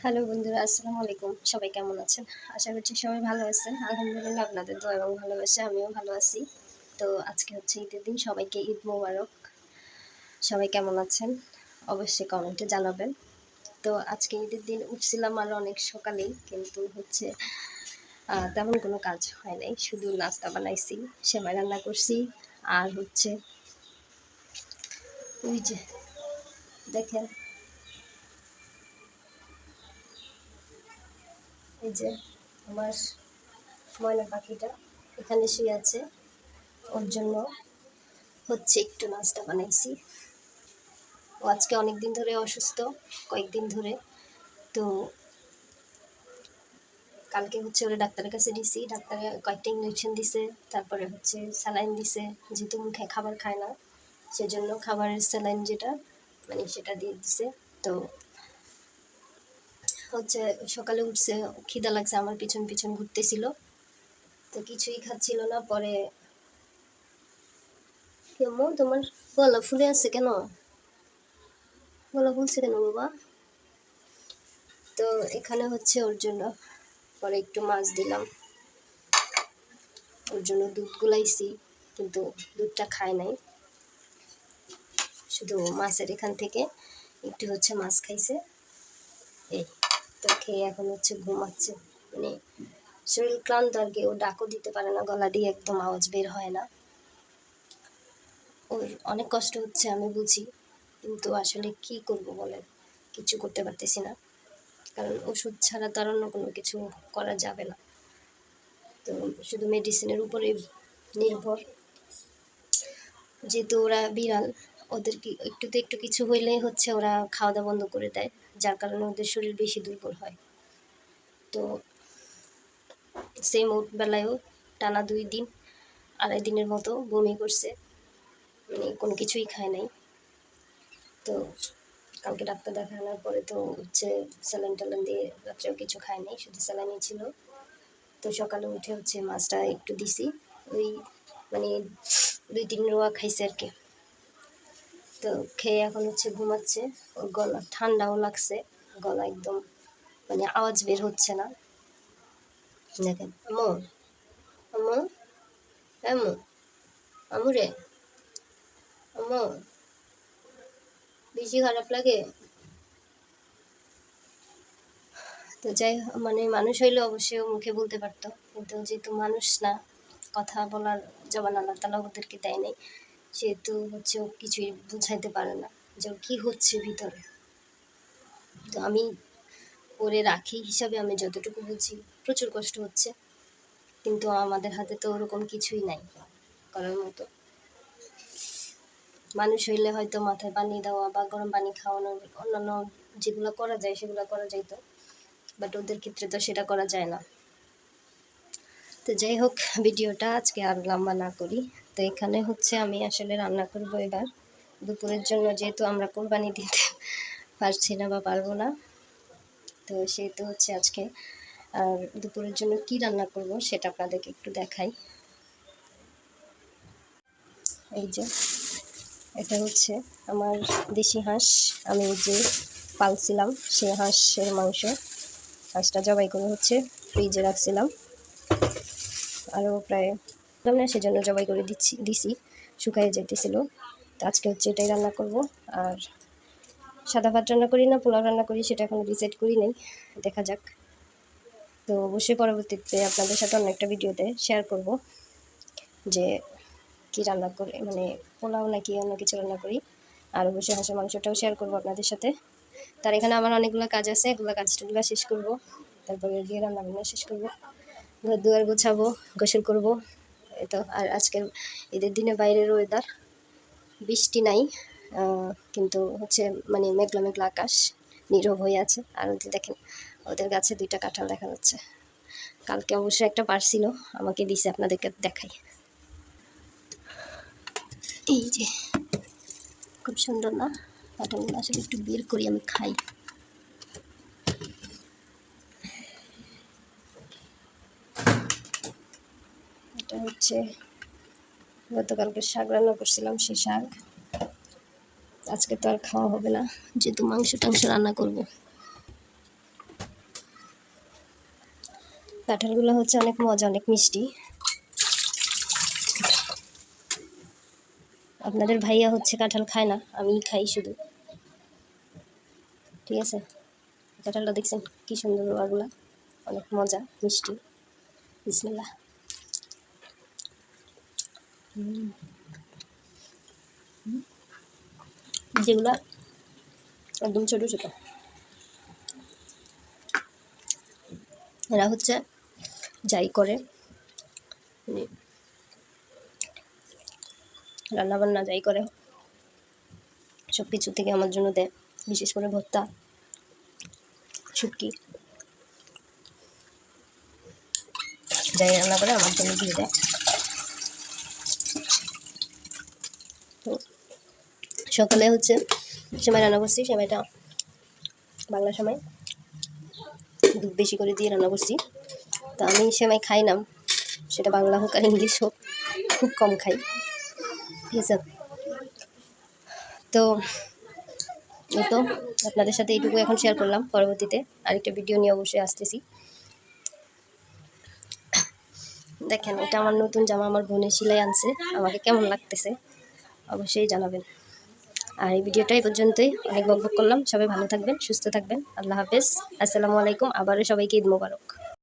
Hello বন্ধুরা, আসসালামু আলাইকুম। সবাই কেমন আছেন? আশা করছি সবাই ভালো আছেন। আলহামদুলিল্লাহ, আপনাদের দোয়া এবং ভালোবাসা আমিও ভালো আছি। তো আজকে হচ্ছে ঈদের দিন, সবাইকে ঈদ মোবারক। সবাই কেমন আছেন অবশ্যই কমেন্টে জানাবেন। তো আজকে ঈদের দিন উঠছিলাম আর অনেক সকালেই, কিন্তু হচ্ছে তেমন কোনো কাজ হয় নাই, শুধু নাস্তা বানাইছি, সেমাই রান্না করছি। আর হচ্ছে ওই যে দেখেন, এই যে আমার ময়না পাখিটা এখানে শুয়ে আছে, ওর জন্য হচ্ছে একটু নাস্তা বানাইছি। ও আজকে অনেক দিন ধরে অসুস্থ, কয়েকদিন ধরে। তো কালকে হচ্ছে ওরা ডাক্তারের কাছে দিছি, ডাক্তারে কয়েকটা ইঞ্জেকশন দিছে, তারপরে হচ্ছে স্যালাইন দিছে। যেহেতু মুখে খাবার খায় না, সেজন্য খাবারের স্যালাইন যেটা মানে সেটা দিয়ে দিছে। তো হচ্ছে সকালে উঠছে, খিদা লাগছে, আমার পিছন পিছন ঘুরতেছিল, তো কিছুই খাচ্ছিল না। পরে কেমন তোমার গলা ফুলে আছে কেন? গলা ফুলছে কেন বাবা? তো এখানে হচ্ছে ওর জন্য পরে একটু মাছ দিলাম, ওর জন্য দুধ গুলাইছি, কিন্তু দুধটা খায় নাই, শুধু মাছের এখান থেকে একটু হচ্ছে মাছ খাইছে। এই তো খেয়ে এখন হচ্ছে ঘুমাচ্ছে, মানে শরীর ক্লান্ত আর কি। ও ডাকও দিতে পারে না, গলা দিয়ে একদম আওয়াজ বের হয় না। ওর অনেক কষ্ট হচ্ছে আমি বুঝি, কিন্তু আসলে কি করব বলেন, কিছু করতে পারতেছি না, কারণ ওষুধ ছাড়া তো আর অন্য কোনো কিছু করা যাবে না। তো শুধু মেডিসিনের উপরে নির্ভর। যেহেতু ওরা বিড়াল, ওদেরকে একটুতে একটু কিছু হইলেই হচ্ছে ওরা খাওয়া দাওয়া বন্ধ করে দেয়, যার কারণে ওদের শরীর বেশি দুর্বল হয়। তো সেম ওর বেলায়ও টানা 2 দিন, 2.5 দিনের মতো বমি করছে, মানে কোনো কিছুই খায় নাই। তো কালকে ডাক্তার দেখানোর পরে তো হচ্ছে স্যালাইন ট্যালাইন দিয়ে রাত্রেও কিছু খায় নাই, শুধু স্যালাইনই ছিল। তো সকালে উঠে হচ্ছে মাছটা একটু দিছি, ওই মানে 2-3 রোয়া খাইছে আর কি। তো খেয়ে এখন হচ্ছে ঘুমাচ্ছে। ওর গলা ঠান্ডাও লাগছে, গলা একদম মানে আওয়াজ বের হচ্ছে না। দেখেন আমু, আমু, আমু, আমু রে, আমু, বেশি খারাপ লাগে? তো যাই মানে মানুষ হইলে অবশ্যই মুখে বলতে পারতো, কিন্তু যেহেতু মানুষ না, কথা বলার জবান আল্লাহ তাআলা ওদেরকে দেয় নাই, সেহেতু হচ্ছে ও কিছুই বুঝাইতে পারে না যে ওর কী হচ্ছে ভিতরে। তো আমি ওরে রাখি হিসাবে আমি যতটুকু বুঝি, প্রচুর কষ্ট হচ্ছে, কিন্তু আমাদের হাতে তো ওরকম কিছুই নাই করার মতো। মানুষ হইলে হয়তো মাথায় পানি দেওয়া বা গরম পানি খাওয়ানো, অন্যান্য যেগুলো করা যায় সেগুলো করা যাইতো, বাট ওদের ক্ষেত্রে তো সেটা করা যায় না। তো যাই হোক, ভিডিওটা আজকে আর লম্বা না করি। তো এখানে হচ্ছে আমি আসলে রান্না করব এবার দুপুরের জন্য, যেহেতু আমরা কোরবানি দিতে পারছি না বা পারবো না, তো সেহেতু হচ্ছে আজকে আর দুপুরের জন্য কি রান্না করব সেটা আপনাদেরকে একটু দেখাই। এই যে এটা হচ্ছে আমার দেশি হাঁস, আমি যে পালছিলাম সেই হাঁসের মাংস। হাঁসটা জবাই করে হচ্ছে ফ্রিজে রাখছিলাম, আরও প্রায় না, সেজন্য জবাই করে দিছি, শুকাই যেতেছিল। তো আজকে হচ্ছে এটাই রান্না করব। আর সাদা ভাত রান্না করি না পোলাও রান্না করি সেটা এখন ডিসাইড করি নাই, দেখা যাক। তো অবশ্যই পরবর্তীতে আপনাদের সাথে অন্য একটা ভিডিওতে শেয়ার করব যে কী রান্না করে, মানে পোলাও নাকি অন্য কিছু রান্না করি। আর অবশ্যই হাঁসের মাংসটাও শেয়ার করবো আপনাদের সাথে। তার এখানে আমার অনেকগুলো কাজ আছে, এগুলো কাজগুলো শেষ করব, তারপরে গিয়ে রান্না বান্না শেষ করবো, ঘর দুয়ার গোছাবো, গোসল করবো। এই তো। আর আজকের ঈদের দিনে বাইরের ওয়েদার বৃষ্টি নাই, কিন্তু হচ্ছে মানে মেঘলা মেঘলা আকাশ, নীরব হয়ে আছে। আর ওদের দেখেন, ওদের গাছে 2টা কাঁঠাল দেখা যাচ্ছে। কালকে অবশ্যই একটা পারছিল, আমাকে দিছে, আপনাদেরকে দেখাই। এই যে খুব সুন্দর না কাঁঠালগুলো? আসলে একটু বের করি, আমি খাই। এটা হচ্ছে গতকালকে শাক রান্না করছিলাম, সেই শাক আজকে তো আর খাওয়া হবে না, যেহেতু মাংস টাংস রান্না করব। কাঁঠালগুলো হচ্ছে অনেক মজা, অনেক মিষ্টি। আপনাদের ভাইয়া হচ্ছে কাঁঠাল খায় না, আমিই খাই শুধু। ঠিক আছে, কাঁঠালটা দেখছেন কি সুন্দর, ওগুলা অনেক মজা, মিষ্টি। বিসমিল্লাহ। যেগুলা একদম ছোট ছোট, এরা হচ্ছে যাই করে রান্নাবান্না যাই করে সব কিছু থেকে আমার জন্য দেয়, বিশেষ করে ভর্তা, শুটকি যাই রান্না করে আমার জন্য দিয়ে দেয়। তো সকালে হচ্ছে সেমাই রান্না করছি, সেমাইটা বাংলা সেমাই, দুধ বেশি করে দিয়ে রান্না করছি। তো আমি সেমাই খাই না, সেটা বাংলা হোক আর ইংলিশ হোক, খুব কম খাই। ঠিক আছে, তো এই তো আপনাদের সাথে এইটুকু এখন শেয়ার করলাম। পরবর্তীতে আরেকটা ভিডিও নিয়ে অবশ্যই আসতেছি। দেখেন, এটা আমার নতুন জামা, আমার বোনের সেলাই আনছে, আমাকে কেমন লাগতেছে অবশ্যই জানাবেন। আর এই ভিডিওটা এই পর্যন্তই, অনেক বকবক করলাম। সবাই ভালো থাকবেন, সুস্থ থাকবেন। আল্লাহ হাফেজ, আসসালামু আলাইকুম। আবারও সবাইকে ঈদ মোবারক।